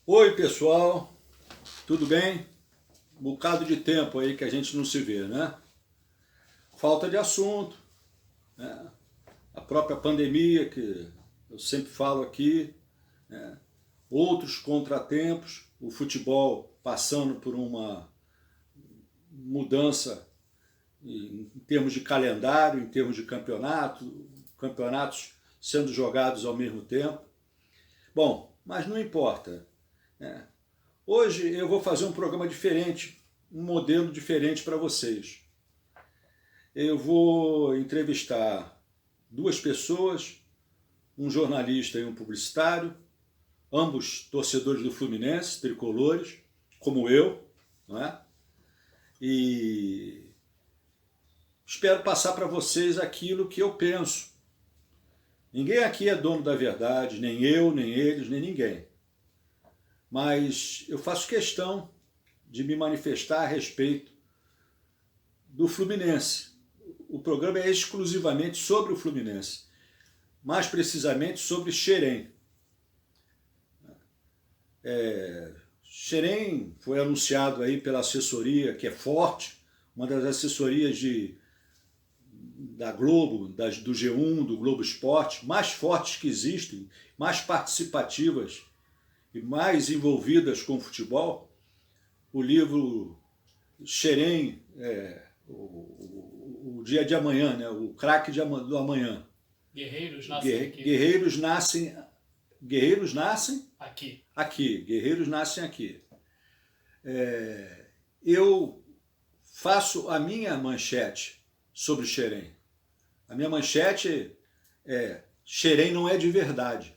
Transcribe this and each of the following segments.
Oi, pessoal, tudo bem? Um bocado de tempo aí que a gente não se vê, né? Falta de assunto, né? A própria pandemia, que eu sempre falo aqui, né? Outros contratempos, o futebol passando por uma mudança em termos de calendário, em termos de campeonato, campeonatos sendo jogados ao mesmo tempo. Bom, mas não importa, né? Hoje eu vou fazer um programa diferente, um modelo diferente para vocês. Eu vou entrevistar duas pessoas, um jornalista e um publicitário, ambos torcedores do Fluminense, tricolores, como eu, não é? E espero passar para vocês aquilo que eu penso. Ninguém aqui é dono da verdade, nem eu, nem eles, nem ninguém. Mas eu faço questão de me manifestar a respeito do Fluminense. O programa é exclusivamente sobre o Fluminense, mais precisamente sobre Xerém. Xerém foi anunciado aí pela assessoria, que é forte, uma das assessorias da Globo, do G1, do Globo Esporte, mais fortes que existem, mais participativas e mais envolvidas com o futebol. O livro Xerém, o dia de amanhã, né? O craque do amanhã. Guerreiros nascem aqui. Guerreiros nascem Aqui. aqui. Guerreiros nascem aqui. Eu faço a minha manchete sobre Xerém. A minha manchete é: Xerém não é de verdade.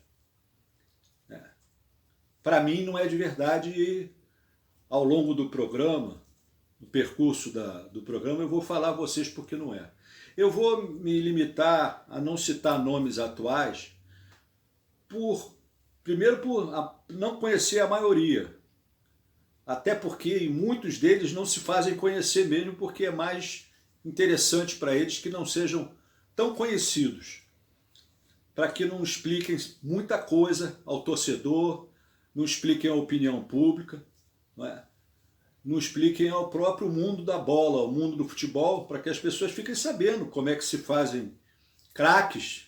Para mim não é de verdade, e ao longo do programa, no percurso do programa, eu vou falar a vocês porque não é. Eu vou me limitar a não citar nomes atuais, primeiro por não conhecer a maioria, até porque muitos deles não se fazem conhecer mesmo, porque é mais interessante para eles que não sejam tão conhecidos, para que não expliquem muita coisa ao torcedor, não expliquem a opinião pública, não é? Não expliquem ao próprio mundo da bola, ao mundo do futebol, para que as pessoas fiquem sabendo como é que se fazem craques,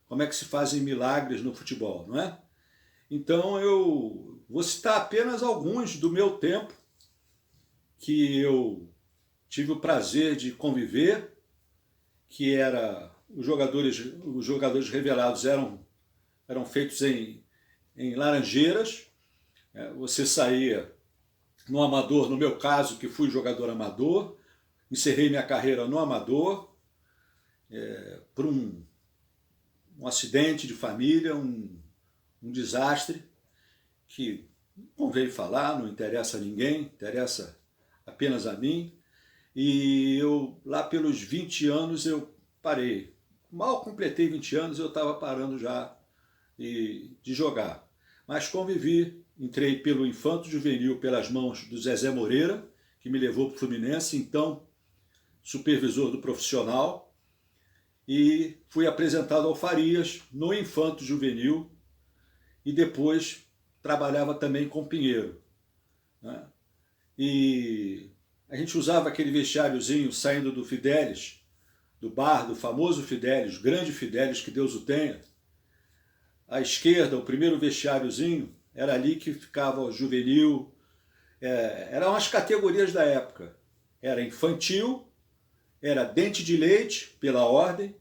como é que se fazem milagres no futebol, não é? Então eu vou citar apenas alguns do meu tempo, que eu tive o prazer de conviver, que era os jogadores revelados eram feitos em Laranjeiras. Você saía no amador, no meu caso, que fui jogador amador, encerrei minha carreira no amador, por um acidente de família, um desastre, que não veio falar, não interessa a ninguém, interessa apenas a mim. E eu, lá pelos 20 anos, eu parei. Mal completei 20 anos, eu estava parando já de jogar. Mas convivi, entrei pelo Infanto Juvenil pelas mãos do Zezé Moreira, que me levou para o Fluminense, então supervisor do profissional, e fui apresentado ao Farias no Infanto Juvenil, e depois trabalhava também com Pinheiro, né? E a gente usava aquele vestiáriozinho saindo do Fidelis, do bar, do famoso Fidelis, grande Fidelis, que Deus o tenha. À esquerda, o primeiro vestiáriozinho, era ali que ficava o juvenil. Eram as categorias da época. Era infantil, era dente de leite, pela ordem,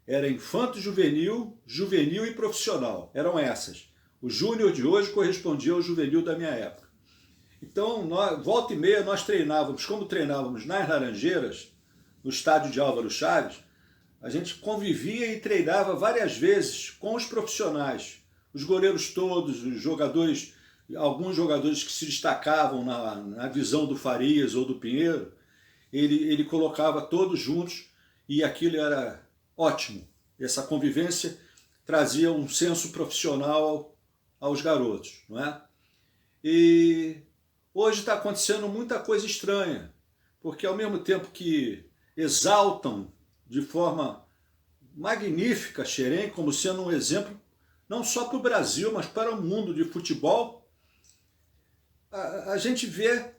era infanto juvenil, juvenil e profissional. Eram essas. O júnior de hoje correspondia ao juvenil da minha época. Então, volta e meia, nós treinávamos, como treinávamos nas Laranjeiras, no estádio de Álvaro Chaves, a gente convivia e treinava várias vezes com os profissionais, os goleiros todos, os jogadores, alguns jogadores que se destacavam na visão do Farias ou do Pinheiro, ele colocava todos juntos e aquilo era ótimo. Essa convivência trazia um senso profissional aos garotos, não é? E hoje está acontecendo muita coisa estranha, porque ao mesmo tempo que exaltam de forma magnífica Xerém como sendo um exemplo não só para o Brasil, mas para o mundo de futebol, a gente vê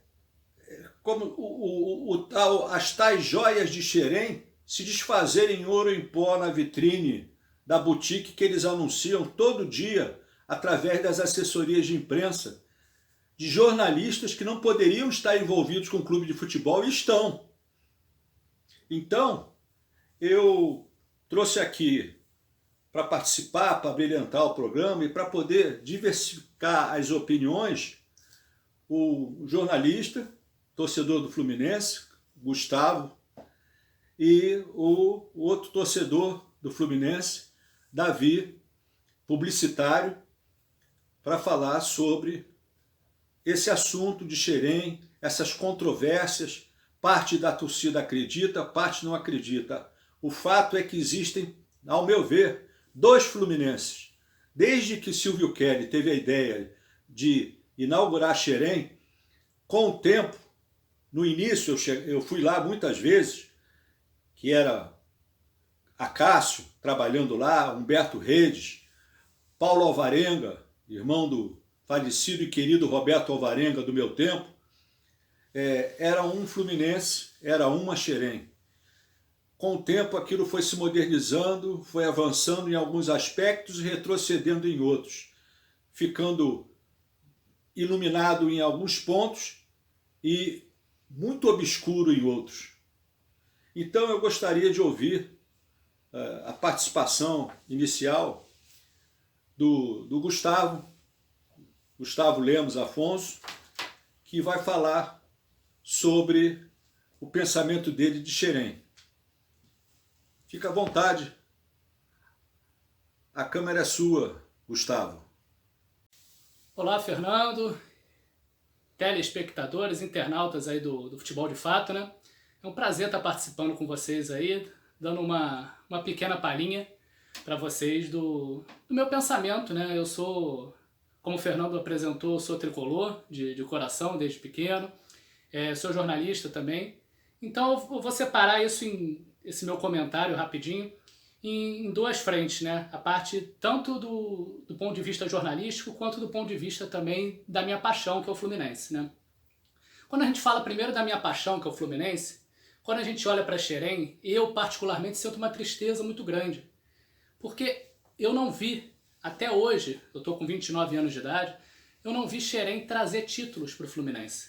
como as tais joias de Xerém se desfazerem em ouro em pó na vitrine da boutique que eles anunciam todo dia através das assessorias de imprensa de jornalistas que não poderiam estar envolvidos com o clube de futebol e estão. Então, eu trouxe aqui para participar, para brilhantar o programa e para poder diversificar as opiniões, o jornalista, torcedor do Fluminense, Gustavo, e o outro torcedor do Fluminense, Davi, publicitário, para falar sobre esse assunto de Xerém, essas controvérsias, parte da torcida acredita, parte não acredita. O fato é que existem, ao meu ver, 2 fluminenses. Desde que Silvio Kelly teve a ideia de inaugurar Xerém, com o tempo, no início eu fui lá muitas vezes, que era Acácio trabalhando lá, Humberto Redes, Paulo Alvarenga, irmão do falecido e querido Roberto Alvarenga do meu tempo, era um Fluminense, era uma Xerém. Com o tempo aquilo foi se modernizando, foi avançando em alguns aspectos e retrocedendo em outros, ficando iluminado em alguns pontos e muito obscuro em outros. Então eu gostaria de ouvir a participação inicial do Gustavo Lemos Afonso, que vai falar sobre o pensamento dele de Xerém. Fica à vontade. A câmera é sua, Gustavo. Olá, Fernando, telespectadores, internautas aí do Futebol de Fato, né? É um prazer estar participando com vocês aí, dando uma pequena palhinha para vocês do meu pensamento, né? Eu sou, como o Fernando apresentou, sou tricolor de coração desde pequeno, sou jornalista também. Então eu vou separar esse meu comentário rapidinho em 2 frentes, né? A parte tanto do ponto de vista jornalístico quanto do ponto de vista também da minha paixão, que é o Fluminense, né? Quando a gente fala primeiro da minha paixão, que é o Fluminense, quando a gente olha para Xerém, eu particularmente sinto uma tristeza muito grande, porque eu não vi, até hoje, eu estou com 29 anos de idade, eu não vi Xerém trazer títulos para o Fluminense.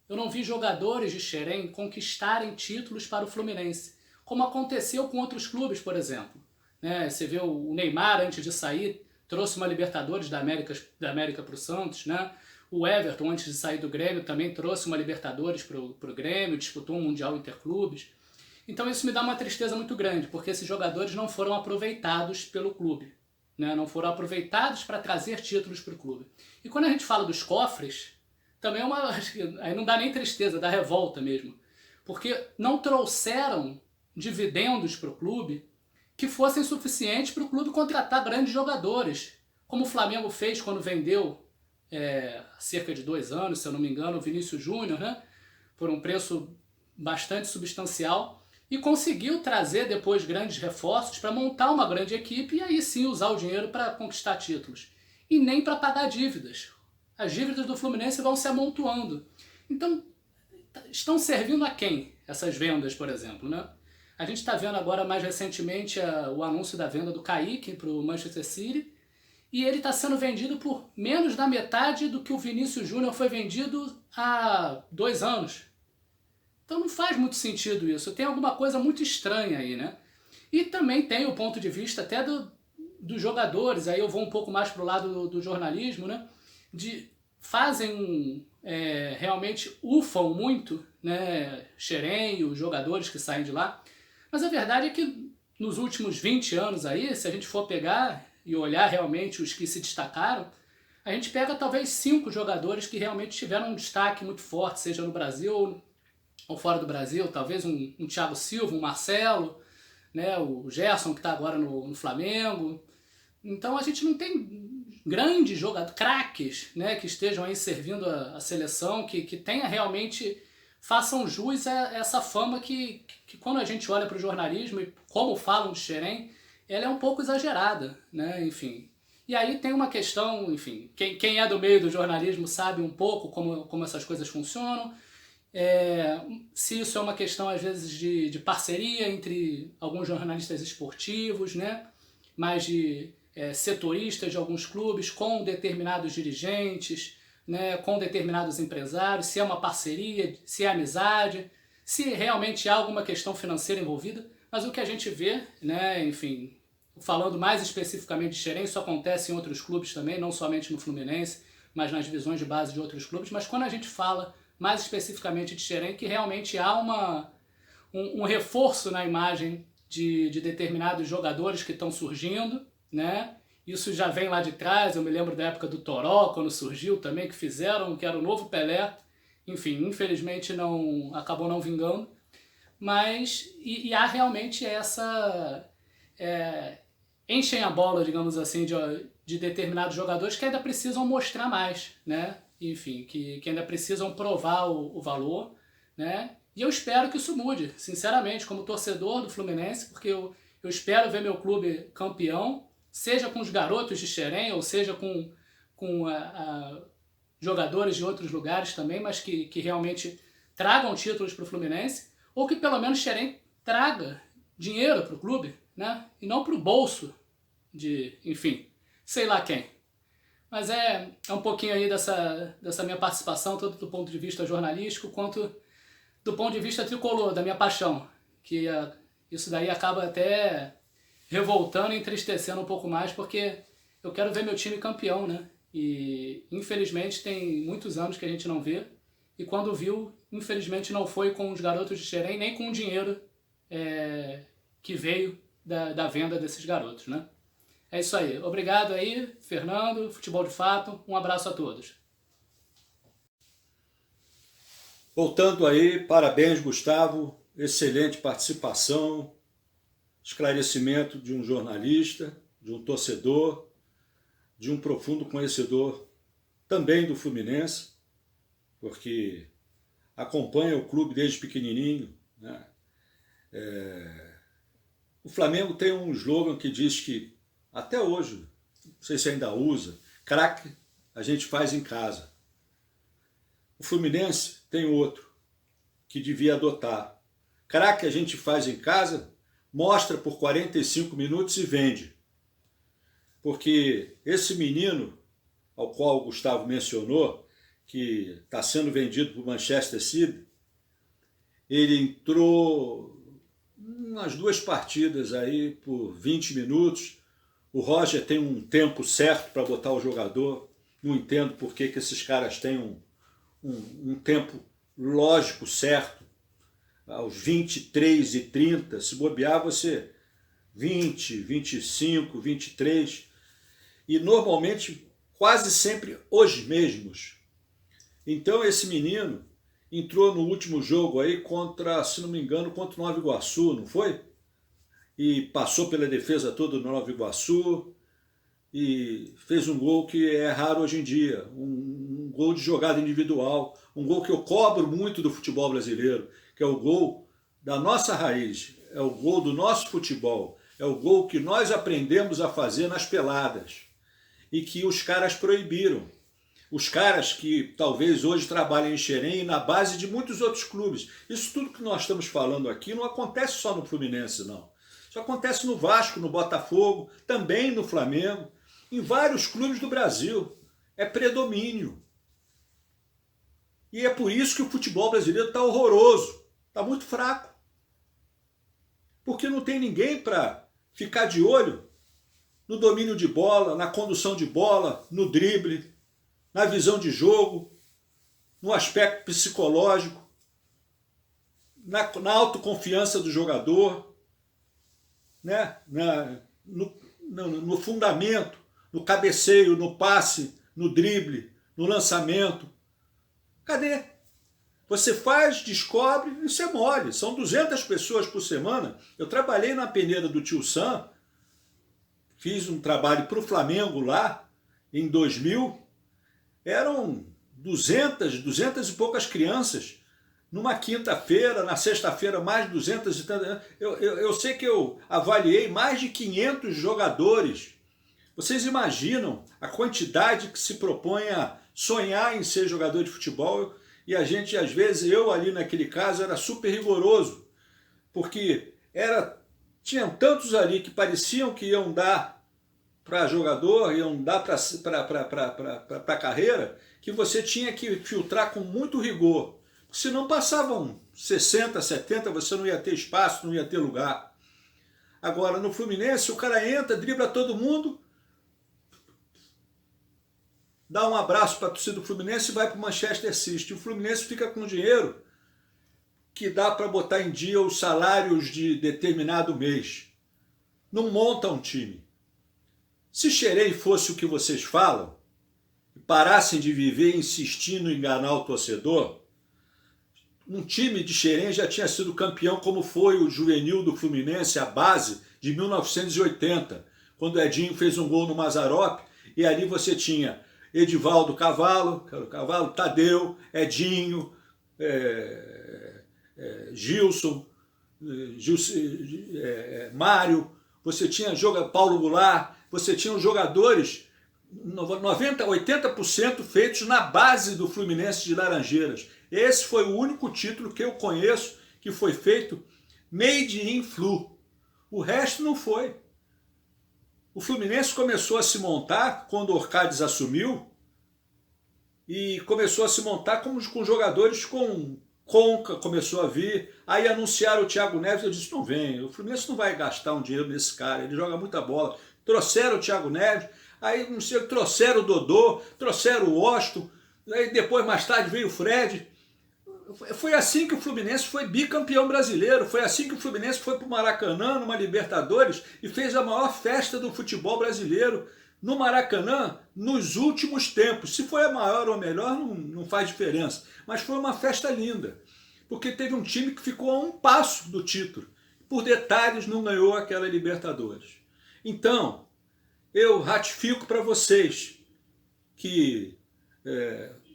Eu não vi jogadores de Xerém conquistarem títulos para o Fluminense, como aconteceu com outros clubes, por exemplo. Né? Você vê o Neymar, antes de sair, trouxe uma Libertadores da América para o Santos, né? O Everton, antes de sair do Grêmio, também trouxe uma Libertadores para o Grêmio, disputou um Mundial Interclubes. Então isso me dá uma tristeza muito grande, porque esses jogadores não foram aproveitados pelo clube, né? Não foram aproveitados para trazer títulos para o clube. E quando a gente fala dos cofres, também aí não dá nem tristeza, dá revolta mesmo, porque não trouxeram dividendos para o clube que fossem suficientes para o clube contratar grandes jogadores, como o Flamengo fez quando vendeu há cerca de 2 anos, se eu não me engano, o Vinícius Júnior, né, por um preço bastante substancial, e conseguiu trazer depois grandes reforços para montar uma grande equipe e aí sim usar o dinheiro para conquistar títulos. E nem para pagar dívidas. As dívidas do Fluminense vão se amontoando. Então, estão servindo a quem essas vendas, por exemplo, né? A gente está vendo agora mais recentemente o anúncio da venda do Kaique para o Manchester City, e ele está sendo vendido por menos da metade do que o Vinícius Júnior foi vendido há 2 anos. Então não faz muito sentido isso, tem alguma coisa muito estranha aí, né? E também tem o ponto de vista até dos jogadores, aí eu vou um pouco mais para o lado do jornalismo, né? Realmente ufam muito, né? Xerém, os jogadores que saem de lá, mas a verdade é que nos últimos 20 anos aí, se a gente for pegar e olhar realmente os que se destacaram, a gente pega talvez 5 jogadores que realmente tiveram um destaque muito forte, seja no Brasil ou fora do Brasil, talvez um Thiago Silva, um Marcelo, né, o Gerson que está agora no Flamengo. Então a gente não tem grandes jogadores, craques, né, que estejam aí servindo a seleção, que tenha realmente, façam jus a essa fama que quando a gente olha para o jornalismo e como falam de Xerém, ela é um pouco exagerada, né, enfim. E aí tem uma questão, enfim, quem é do meio do jornalismo sabe um pouco como essas coisas funcionam. Se isso é uma questão, às vezes, de parceria entre alguns jornalistas esportivos, né? Mais de setoristas de alguns clubes com determinados dirigentes, né? Com determinados empresários, se é uma parceria, se é amizade, se realmente há alguma questão financeira envolvida. Mas o que a gente vê, né? Enfim, falando mais especificamente de Xerém, isso acontece em outros clubes também, não somente no Fluminense, mas nas divisões de base de outros clubes. Mas quando a gente fala mais especificamente de Xerém, que realmente há um reforço na imagem de determinados jogadores que estão surgindo, né? Isso já vem lá de trás, eu me lembro da época do Toró, quando surgiu também, que era o novo Pelé. Enfim, infelizmente acabou não vingando. Mas, há realmente essa... enchem a bola, digamos assim, de determinados jogadores que ainda precisam mostrar mais, né? Enfim, que ainda precisam provar o valor, né? E eu espero que isso mude, sinceramente, como torcedor do Fluminense, porque eu espero ver meu clube campeão, seja com os garotos de Xerém, ou seja com jogadores de outros lugares também, mas que realmente tragam títulos para o Fluminense, ou que pelo menos Xerém traga dinheiro para o clube, né? E não para o bolso de, enfim, sei lá quem. Mas é um pouquinho aí dessa minha participação, tanto do ponto de vista jornalístico, quanto do ponto de vista tricolor, da minha paixão. Que isso daí acaba até revoltando e entristecendo um pouco mais, porque eu quero ver meu time campeão, né? E infelizmente tem muitos anos que a gente não vê. E quando viu, infelizmente não foi com os garotos de Xerém, nem com o dinheiro que veio da venda desses garotos, né? É isso aí. Obrigado aí, Fernando, Futebol de Fato. Um abraço a todos. Voltando aí, parabéns, Gustavo. Excelente participação, esclarecimento de um jornalista, de um torcedor, de um profundo conhecedor também do Fluminense, porque acompanha o clube desde pequenininho, né? O Flamengo tem um slogan que diz que, até hoje, não sei se ainda usa, craque a gente faz em casa. O Fluminense tem outro, que devia adotar. Craque a gente faz em casa, mostra por 45 minutos e vende. Porque esse menino, ao qual o Gustavo mencionou, que está sendo vendido para o Manchester City, ele entrou umas 2 partidas aí por 20 minutos. O Roger tem um tempo certo para botar o jogador. Não entendo por que esses caras têm um tempo lógico certo. Aos 23h30, se bobear você 20, 25, 23. E normalmente quase sempre os mesmos. Então esse menino entrou no último jogo aí contra, se não me engano, contra o Nova Iguaçu, não foi? E passou pela defesa toda do Nova Iguaçu e fez um gol que é raro hoje em dia, um gol de jogada individual, um gol que eu cobro muito do futebol brasileiro, que é o gol da nossa raiz, é o gol do nosso futebol, é o gol que nós aprendemos a fazer nas peladas e que os caras proibiram. Os caras que talvez hoje trabalhem em Xerém e na base de muitos outros clubes. Isso tudo que nós estamos falando aqui não acontece só no Fluminense, não. Isso acontece no Vasco, no Botafogo, também no Flamengo, em vários clubes do Brasil. É predomínio. E é por isso que o futebol brasileiro está horroroso, está muito fraco. Porque não tem ninguém para ficar de olho no domínio de bola, na condução de bola, no drible, na visão de jogo, no aspecto psicológico, na autoconfiança do jogador, né? No fundamento, no cabeceio, no passe, no drible, no lançamento. Cadê? Você faz, descobre, isso é mole. São 200 pessoas por semana. Eu trabalhei na peneira do Tio Sam, fiz um trabalho para o Flamengo lá, em 2000. Eram 200 e poucas crianças. Numa quinta-feira, na sexta-feira, mais 200 e tantas. Eu sei que eu avaliei mais de 500 jogadores Vocês imaginam a quantidade que se propõe a sonhar em ser jogador de futebol e a gente, às vezes, eu ali naquele caso era super rigoroso, porque tinham tantos ali que pareciam que iam dar para jogador, iam dar para a carreira, que você tinha que filtrar com muito rigor. Se não passavam 60, 70, você não ia ter espaço, não ia ter lugar. Agora, no Fluminense, o cara entra, dribla todo mundo, dá um abraço para a torcida do Fluminense e vai para o Manchester City. O Fluminense fica com dinheiro que dá para botar em dia os salários de determinado mês. Não monta um time. Se Xerém fosse o que vocês falam, e parassem de viver insistindo em enganar o torcedor, um time de Xerém já tinha sido campeão, como foi o juvenil do Fluminense, a base, de 1980, quando Edinho fez um gol no Mazzaropi, e ali você tinha Edivaldo Cavalo, Tadeu, Edinho, Gilson, Mário, você tinha Paulo Goulart, você tinha os jogadores 90, 80% feitos na base do Fluminense de Laranjeiras. Esse foi o único título que eu conheço que foi feito made in Flu. O resto não foi. O Fluminense começou a se montar quando o Orcades assumiu e começou a se montar com jogadores com Conca, começou a vir. Aí anunciaram o Thiago Neves, eu disse, não vem, o Fluminense não vai gastar um dinheiro nesse cara, ele joga muita bola. Trouxeram o Thiago Neves, aí não sei, trouxeram o Dodô, trouxeram o Washington, aí depois mais tarde veio o Fred. Foi assim que o Fluminense foi bicampeão brasileiro, foi assim que o Fluminense foi para o Maracanã, numa Libertadores, e fez a maior festa do futebol brasileiro no Maracanã nos últimos tempos. Se foi a maior ou a melhor, não faz diferença, mas foi uma festa linda, porque teve um time que ficou a um passo do título, por detalhes não ganhou aquela Libertadores. Então, eu ratifico para vocês que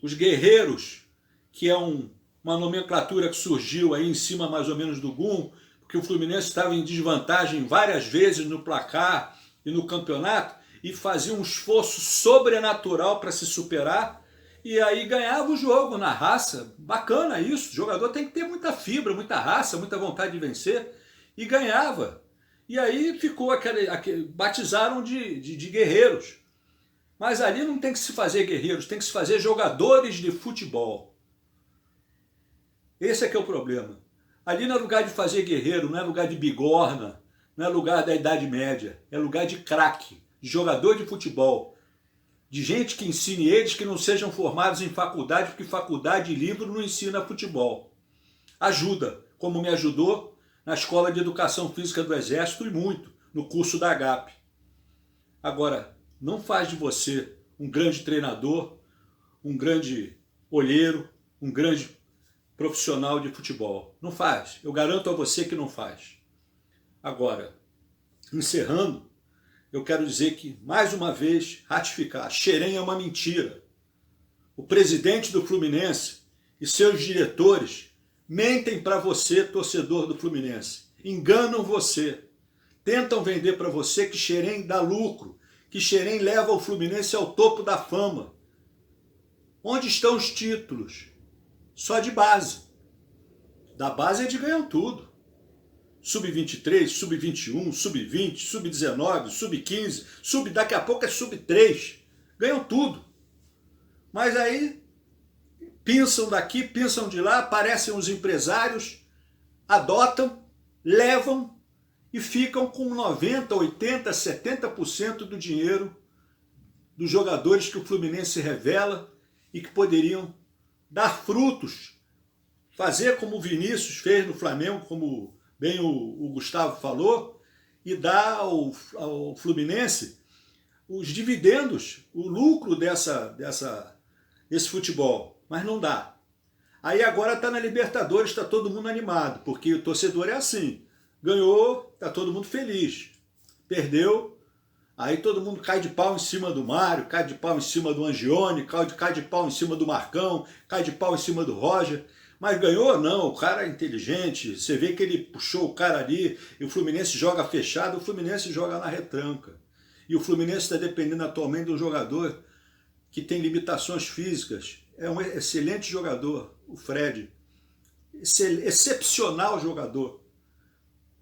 os guerreiros, que é uma nomenclatura que surgiu aí em cima mais ou menos do GUM, porque o Fluminense estava em desvantagem várias vezes no placar e no campeonato, e fazia um esforço sobrenatural para se superar, e aí ganhava o jogo na raça. Bacana isso, o jogador tem que ter muita fibra, muita raça, muita vontade de vencer, e ganhava. E aí ficou batizaram de guerreiros. Mas ali não tem que se fazer guerreiros, tem que se fazer jogadores de futebol. Esse é que é o problema. Ali não é lugar de fazer guerreiro, não é lugar de bigorna, não é lugar da Idade Média, é lugar de craque, de jogador de futebol, de gente que ensine eles que não sejam formados em faculdade, porque faculdade e livro não ensina futebol. Ajuda, como me ajudou na Escola de Educação Física do Exército e muito, no curso da AGAP. Agora, não faz de você um grande treinador, um grande olheiro, um grande profissional de futebol. Não faz. Eu garanto a você que não faz. Agora, encerrando, eu quero dizer que, mais uma vez, ratificar, Xerém é uma mentira. O presidente do Fluminense e seus diretores mentem para você, torcedor do Fluminense. Enganam você. Tentam vender para você que Xerém dá lucro, que Xerém leva o Fluminense ao topo da fama. Onde estão os títulos? Só de base. Da base eles ganham tudo. Sub-23, sub-21, sub-20, sub-19, sub-15, daqui a pouco é sub-3. Ganham tudo. Mas aí, pensam daqui, pensam de lá, aparecem os empresários, adotam, levam e ficam com 90%, 80%, 70% do dinheiro dos jogadores que o Fluminense revela e que poderiam dar frutos, fazer como o Vinícius fez no Flamengo, como bem o Gustavo falou, e dar ao Fluminense os dividendos, o lucro desse futebol, mas não dá. Aí agora está na Libertadores, está todo mundo animado, porque o torcedor é assim, ganhou, está todo mundo feliz, perdeu, aí todo mundo cai de pau em cima do Mário, cai de pau em cima do Angione, cai de pau em cima do Marcão, cai de pau em cima do Roger. Mas ganhou? Não, o cara é inteligente, você vê que ele puxou o cara ali, e o Fluminense joga fechado, o Fluminense joga na retranca. E o Fluminense está dependendo atualmente de um jogador que tem limitações físicas. É um excelente jogador, o Fred. Excepcional jogador.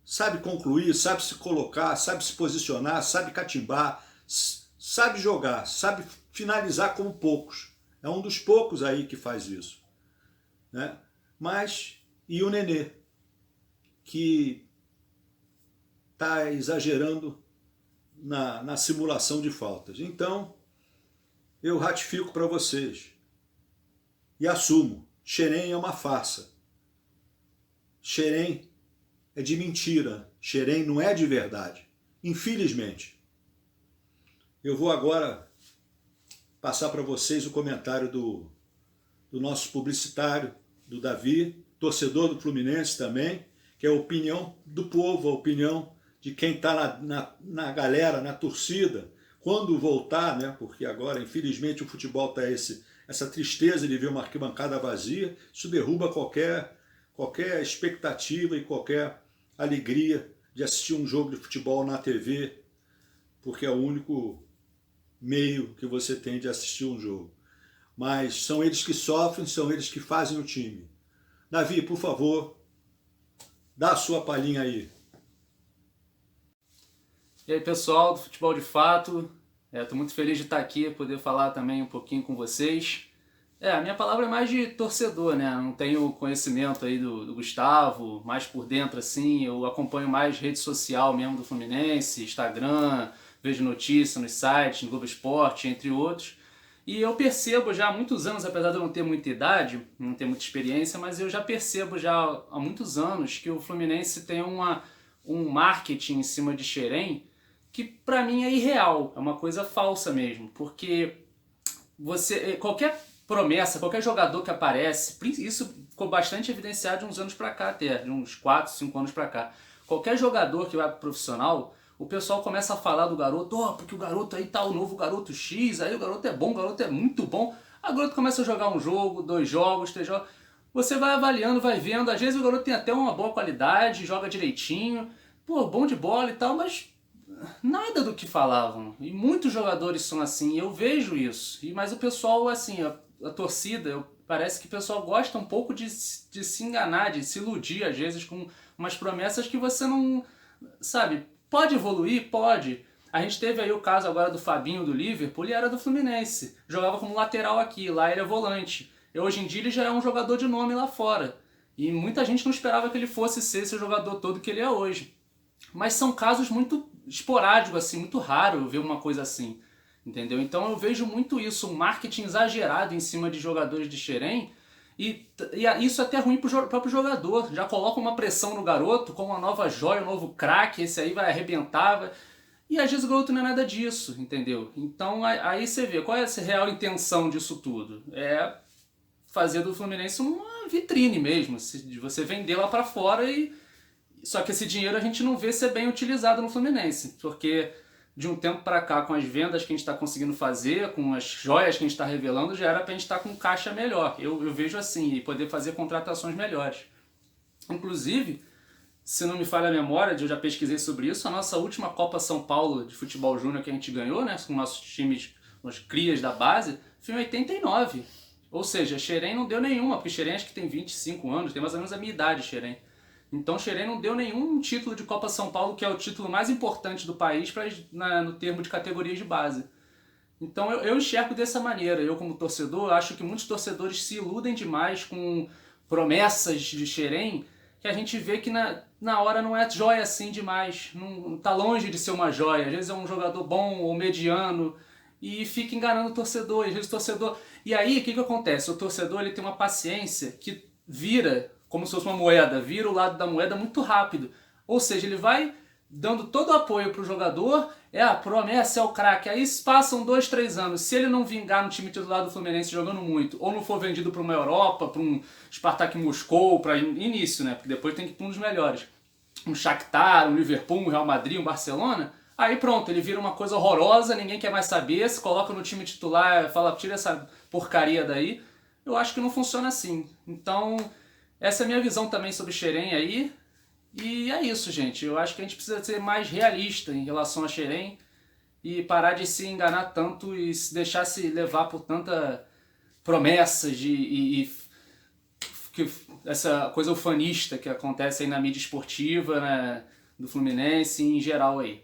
Sabe concluir, sabe se colocar, sabe se posicionar, sabe catimbar, sabe jogar, sabe finalizar como poucos. É um dos poucos aí que faz isso. Né? Mas, e o Nenê, que está exagerando na simulação de faltas. Então, eu ratifico para vocês e assumo, Xerém é uma farsa. Xerém é de mentira, Xerém não é de verdade, infelizmente. Eu vou agora passar para vocês o comentário do nosso publicitário, do Davi, torcedor do Fluminense também, que é a opinião do povo, a opinião de quem está na galera, na torcida, quando voltar, né? Porque agora, infelizmente, o futebol está essa tristeza de ver uma arquibancada vazia, isso derruba qualquer expectativa e qualquer alegria de assistir um jogo de futebol na TV, porque é o único meio que você tem de assistir um jogo. Mas são eles que sofrem, são eles que fazem o time. Davi, por favor, dá a sua palhinha aí. E aí, pessoal do Futebol de Fato, estou muito feliz de estar aqui, poder falar também um pouquinho com vocês. A minha palavra é mais de torcedor, né? Não tenho conhecimento aí do Gustavo, mais por dentro assim, eu acompanho mais rede social mesmo do Fluminense, Instagram, vejo notícias nos sites, no Globo Esporte, entre outros. E eu percebo já há muitos anos, apesar de eu não ter muita idade, não ter muita experiência, mas eu já percebo já há muitos anos que o Fluminense tem um marketing em cima de Xerém que pra mim é irreal, é uma coisa falsa mesmo, porque qualquer promessa, qualquer jogador que aparece, isso ficou bastante evidenciado de uns anos pra cá até, de uns 4, 5 anos pra cá, qualquer jogador que vai pro profissional, o pessoal começa a falar do garoto, porque o garoto aí tá o novo garoto X, aí o garoto é bom, o garoto é muito bom, a garoto começa a jogar um jogo, 2 jogos, 3 jogos, você vai avaliando, vai vendo, às vezes o garoto tem até uma boa qualidade, joga direitinho, bom de bola e tal, mas nada do que falavam. E muitos jogadores são assim, eu vejo isso. Mas o pessoal, assim, a torcida, parece que o pessoal gosta um pouco de se enganar, de se iludir, às vezes, com umas promessas que você não... Sabe, pode evoluir? Pode. A gente teve aí o caso agora do Fabinho do Liverpool, ele era do Fluminense. Jogava como lateral aqui, lá ele é volante. E hoje em dia ele já é um jogador de nome lá fora. E muita gente não esperava que ele fosse ser esse jogador todo que ele é hoje. Mas são casos muito esporádicos, assim, muito raro eu ver uma coisa assim, entendeu? Então eu vejo muito isso, um marketing exagerado em cima de jogadores de Xerém, e isso é até ruim pro próprio jogador, já coloca uma pressão no garoto, com uma nova joia, um novo craque, esse aí vai arrebentar, e às vezes o garoto não é nada disso, entendeu? Então aí você vê, qual é a real intenção disso tudo? É fazer do Fluminense uma vitrine mesmo, de você vender lá pra fora só que esse dinheiro a gente não vê ser bem utilizado no Fluminense, porque de um tempo para cá, com as vendas que a gente está conseguindo fazer, com as joias que a gente está revelando, já era para a gente estar com caixa melhor. Eu vejo assim, e poder fazer contratações melhores. Inclusive, se não me falha a memória, eu já pesquisei sobre isso, a nossa última Copa São Paulo de futebol júnior que a gente ganhou, né, com nossos times, as crias da base, foi em 89. Ou seja, Xerém não deu nenhuma, porque Xerém acho que tem 25 anos, tem mais ou menos a minha idade, Xerém. Então Xerém não deu nenhum título de Copa São Paulo, que é o título mais importante do país no termo de categorias de base. Então eu enxergo dessa maneira. Eu, como torcedor, acho que muitos torcedores se iludem demais com promessas de Xerém, que a gente vê que na hora não é joia assim demais. Não tá longe de ser uma joia. Às vezes é um jogador bom ou mediano e fica enganando o torcedor. Às vezes o torcedor... E aí, o que acontece? O torcedor ele tem uma paciência que vira... como se fosse uma moeda, vira o lado da moeda muito rápido. Ou seja, ele vai dando todo o apoio para o jogador, a promessa, é o craque. Aí passam 2, 3 anos. Se ele não vingar no time titular do Fluminense jogando muito, ou não for vendido para uma Europa, para um Spartak Moscou, para início, né? Porque depois tem que ir para um dos melhores. Um Shakhtar, um Liverpool, um Real Madrid, um Barcelona. Aí pronto, ele vira uma coisa horrorosa, ninguém quer mais saber, se coloca no time titular, fala, tira essa porcaria daí. Eu acho que não funciona assim. Então... essa é a minha visão também sobre Xerém aí, e é isso, gente. Eu acho que a gente precisa ser mais realista em relação a Xerém e parar de se enganar tanto e se deixar se levar por tanta promessas que essa coisa ufanista que acontece aí na mídia esportiva, né, do Fluminense e em geral aí.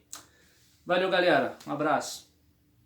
Valeu, galera. Um abraço.